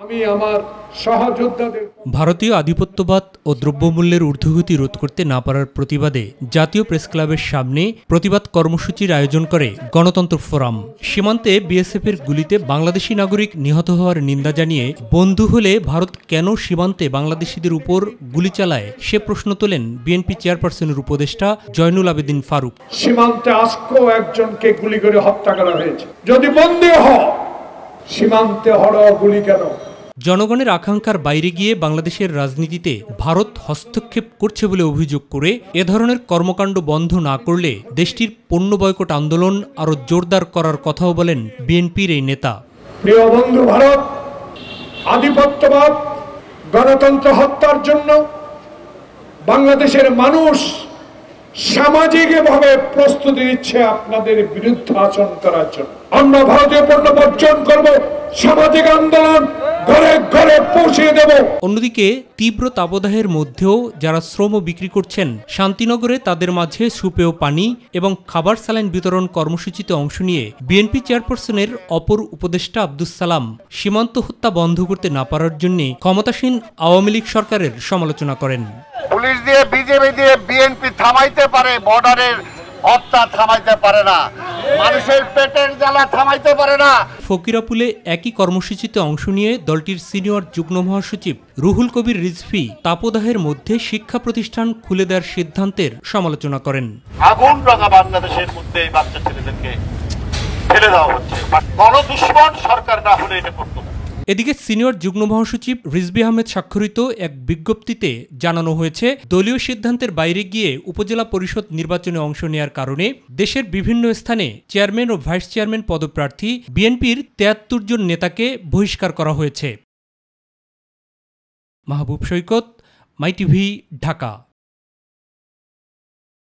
আমি আমার সহযোদ্ধাদের ভারতীয় আধিপত্যবাদ ও দ্রব্যমূল্যের ঊর্ধ্বগতি রোধ করতে না পারার প্রতিবাদে জাতীয় প্রেস ক্লাবের সামনে প্রতিবাদ কর্মসূচির আয়োজন করে গণতন্ত্র ফোরাম। সীমান্তে বিএসএফের গুলিতে বাংলাদেশি নাগরিক নিহত হওয়ার নিন্দা জানিয়ে বন্ধু হলে ভারত কেন সীমান্তে বাংলাদেশিদের উপর গুলি চালায় সে প্রশ্ন তোলেন বিএনপি চেয়ারপারসনের উপদেষ্টা জয়নুল আবেদিন ফারুক। সীমান্তে আজকেও একজনকে গুলি করে হত্যা করা হয়েছে। যদি বন্দী হয় সীমান্তে গুলি কেন? জনগণের আকাঙ্ক্ষার বাইরে গিয়ে বাংলাদেশের রাজনীতিতে ভারত হস্তক্ষেপ করছে বলে অভিযোগ করে এ ধরনের কর্মকাণ্ড বন্ধ না করলে দেশটির পণ্য বয়কট আন্দোলন আরও জোরদার করার কথাও বলেন বিএনপির এই নেতা। প্রিয় বন্ধু, ভারত আধিপত্যবাদ গণতন্ত্র হত্যার জন্য বাংলাদেশের মানুষ সামাজিকভাবে প্রস্তুতি নিচ্ছে আপনাদের বিরুদ্ধে আচরণ করার জন্য। আমরা ভারতীয় পণ্য বর্জন করব, সামাজিক আন্দোলন ঘরে ঘরে পৌঁছে দেব। অন্যদিকে তীব্র তাপদাহের মধ্যেও যারা শ্রম বিক্রি করছেন শান্তিনগরে তাদের মাঝে সুপেয় পানি এবং খাবার স্যালাইন বিতরণ কর্মসূচিতে অংশ নিয়ে বিএনপি চেয়ারপারসনের অপর উপদেষ্টা আব্দুস সালাম সীমান্ত হত্যা বন্ধ করতে না পারার জন্য ক্ষমতাসীন আওয়ামী লীগ সরকারের সমালোচনা করেন। পুলিশ দিয়ে বিজেপি দিয়ে বিএনপি থামাইতে পারে, বর্ডারের হত্যা থামাইতে পারে না, মানুষের পেটের জ্বালা থামাইতে পারে না। ফকিরাপুলে একই কর্মসূচিতে অংশ নিয়ে দলটির সিনিয়র যুগ্ম মহাসচিব রুহুল কবির রিজভী তাপদাহের মধ্যে শিক্ষা প্রতিষ্ঠান খুলে দেওয়ার সিদ্ধান্তের সমালোচনা করেন। আগুন রাঙা বাংলাদেশের মধ্যে এই বাচ্চা ছেলেদেরকে ফেলে দেওয়া হচ্ছে, গণদুশ্মন সরকার না হলে এটা করত। এদিকে সিনিয়র যুগ্ম মহাসচিব রিজভী আহমেদ স্বাক্ষরিত এক বিজ্ঞপ্তিতে জানানো হয়েছে, দলীয় সিদ্ধান্তের বাইরে গিয়ে উপজেলা পরিষদ নির্বাচনে অংশ নেওয়ার কারণে দেশের বিভিন্ন স্থানে চেয়ারম্যান ও ভাইস চেয়ারম্যান পদপ্রার্থী বিএনপির ৭৩ জন নেতাকে বহিষ্কার করা হয়েছে। মাহবুব সৈকত, মাই টিভি, ঢাকা।